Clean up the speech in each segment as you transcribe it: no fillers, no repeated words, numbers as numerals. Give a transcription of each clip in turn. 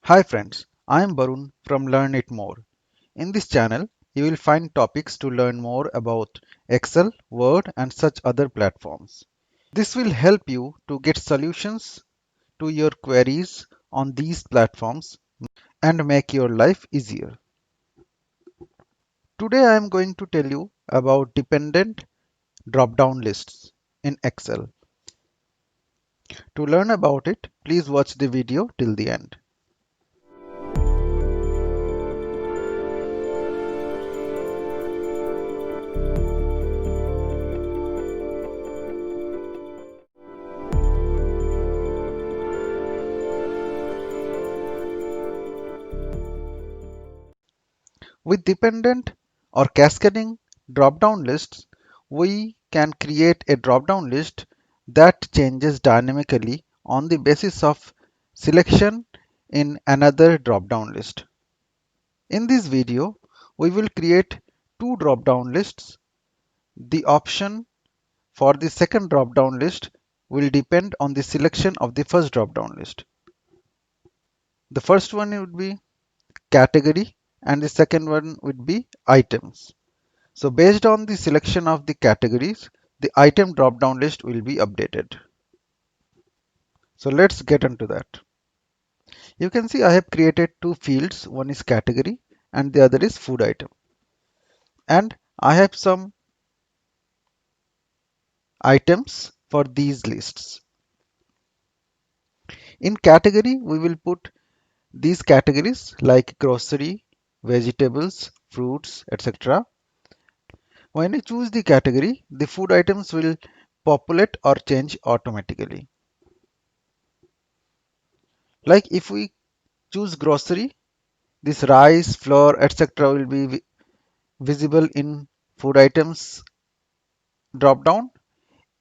Hi friends, I am Barun from Learn It More. In this channel, you will find topics to learn more about Excel, Word, and such other platforms. This will help you to get solutions to your queries on these platforms and make your life easier. Today I am going to tell you about dependent drop-down lists in Excel. To learn about it, please watch the video till the end. With dependent or cascading drop-down lists, we can create a drop-down list that changes dynamically on the basis of selection in another drop-down list. In this video, we will create two drop-down lists. The option for the second drop-down list will depend on the selection of the first drop-down list. The first one would be category and the second one would be items. So based on the selection of the categories, the item drop-down list will be updated. So let's get into that. You can see I have created two fields. One is category and the other is food item. And I have some items for these lists. In category, we will put these categories like grocery, vegetables, fruits, etc. When you choose the category, the food items will populate or change automatically. Like if we choose grocery, this rice, flour, etc. will be visible in food items drop down.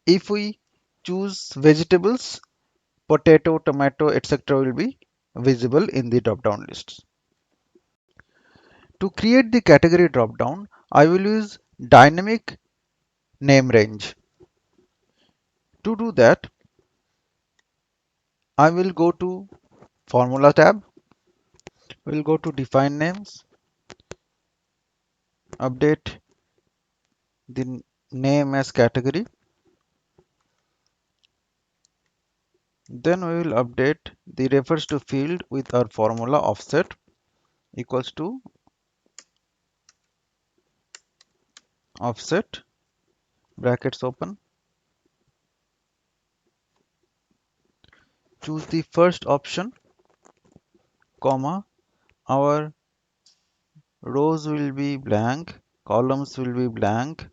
If we choose vegetables, potato, tomato, etc. will be visible in the drop down list. To create the category drop down, I will use dynamic name range. To do that, I will go to Formula tab. We'll go to Define Names, update the name as category. Then we will update the refers to field with our formula offset equals to offset brackets open. Choose the first option, comma, our rows will be blank, columns will be blank,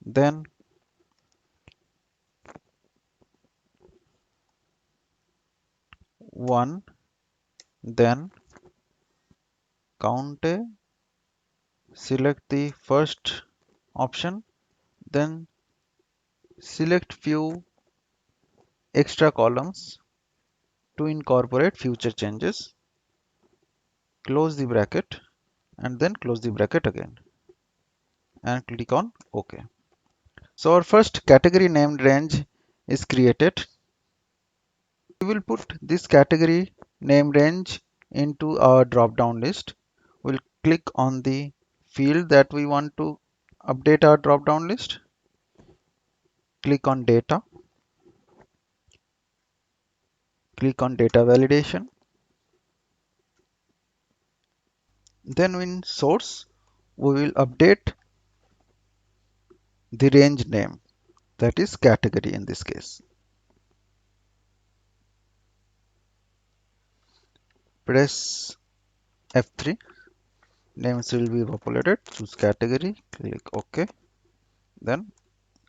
then one, then count a, select the first option, then select few extra columns to incorporate future changes, close the bracket and then close the bracket again and click on OK. So our first category named range is created. We will put this category name range into our drop down list. We'll click on the field that we want to update our drop down list. Click on data. Click on data validation. Then in source, we will update the range name, that is category in this case. Press F3. Names will be populated. Choose category. Click OK. Then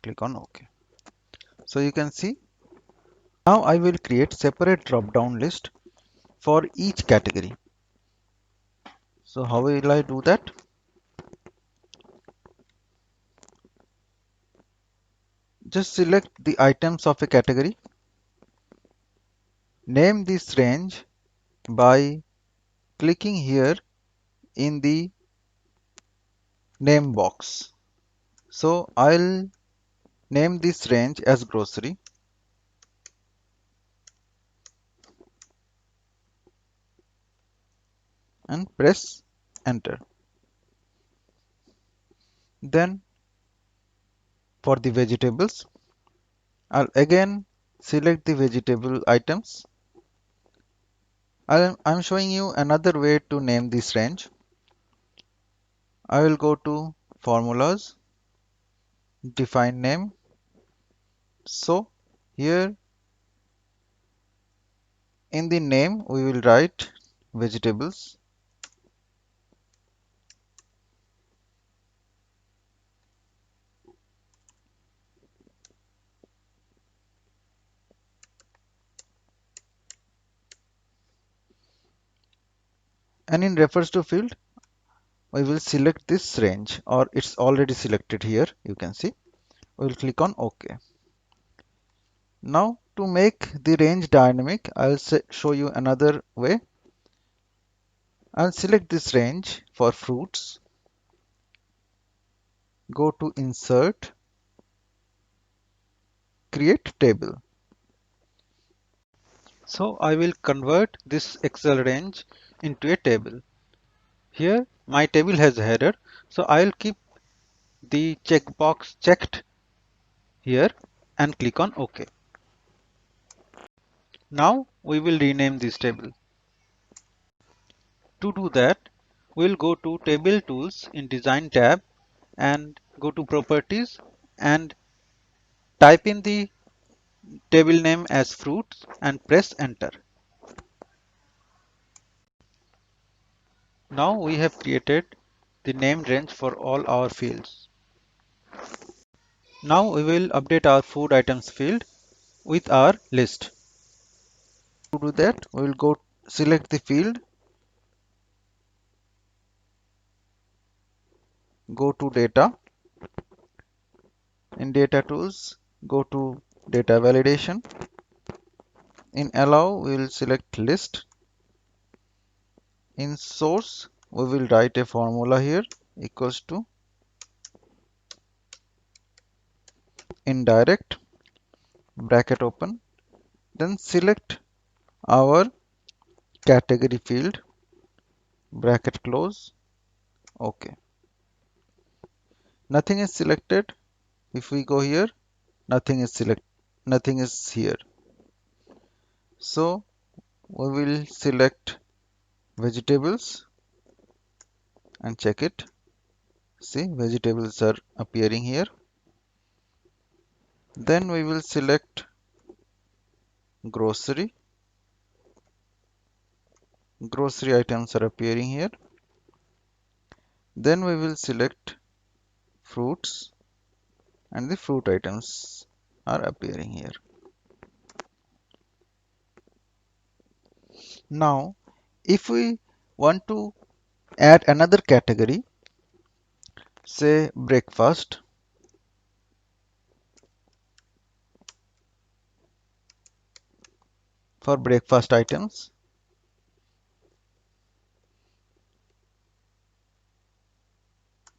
click on OK. So you can see now I will create separate drop down list for each category. So how will I do that? Just select the items of a category. Name this range by clicking here in the name box. So I'll name this range as grocery. and press enter. Then for the vegetables, I'll again select the vegetable items. I'm showing you another way to name this range. I will go to formulas, define name. So here in the name we will write vegetables, and in refers to field we will select this range, or it's already selected here, you can see. We will click on OK. Now to make the range dynamic, I'll show you another way. I'll select this range for fruits, go to insert, create table. So I will convert this Excel range into a table. Here my table has a header, so I'll keep the checkbox checked here and click on OK. Now we will rename this table. To do that, we'll go to Table Tools in Design tab and go to Properties and type in the table name as fruits and press enter. Now we have created the name range for all our fields. Now we will update our food items field with our list. To do that, we will go select the field, go to data. In data tools, go to data validation. In allow, we will select list. In source, we will write a formula here equals to indirect bracket open. Then select our category field bracket close. OK. Nothing is selected. If we go here, nothing is here. So we will select vegetables and check it. See, vegetables are appearing here. Then we will select grocery. Grocery items are appearing here. Then we will select fruits and the fruit items are appearing here. Now, if we want to add another category, say breakfast, for breakfast items,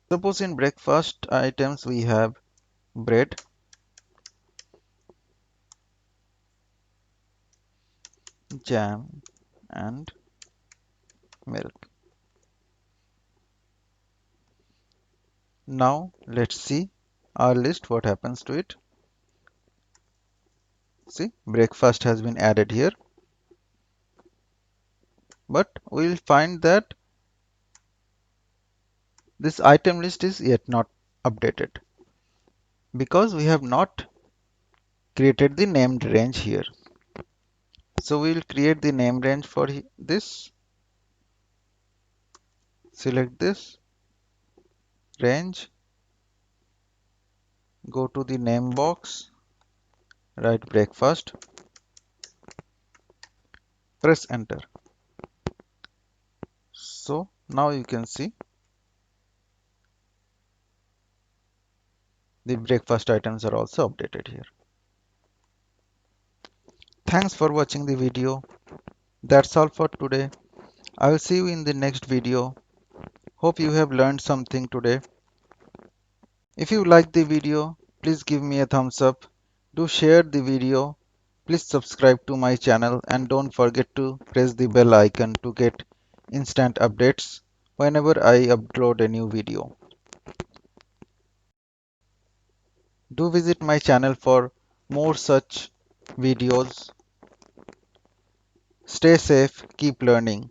suppose in breakfast items we have bread, jam and milk. Now let's see our list, what happens to it. See, breakfast has been added here, but we will find that this item list is yet not updated because we have not created the named range here. So we will create the name range for this. Select this range, go to the name box, write breakfast, press enter. So now you can see the breakfast items are also updated here. Thanks for watching the video. That's all for today. I will see you in the next video. Hope you have learned something today. If you like the video, please give me a thumbs up. Do share the video. Please subscribe to my channel and don't forget to press the bell icon to get instant updates whenever I upload a new video. Do visit my channel for more such videos. Stay safe, keep learning.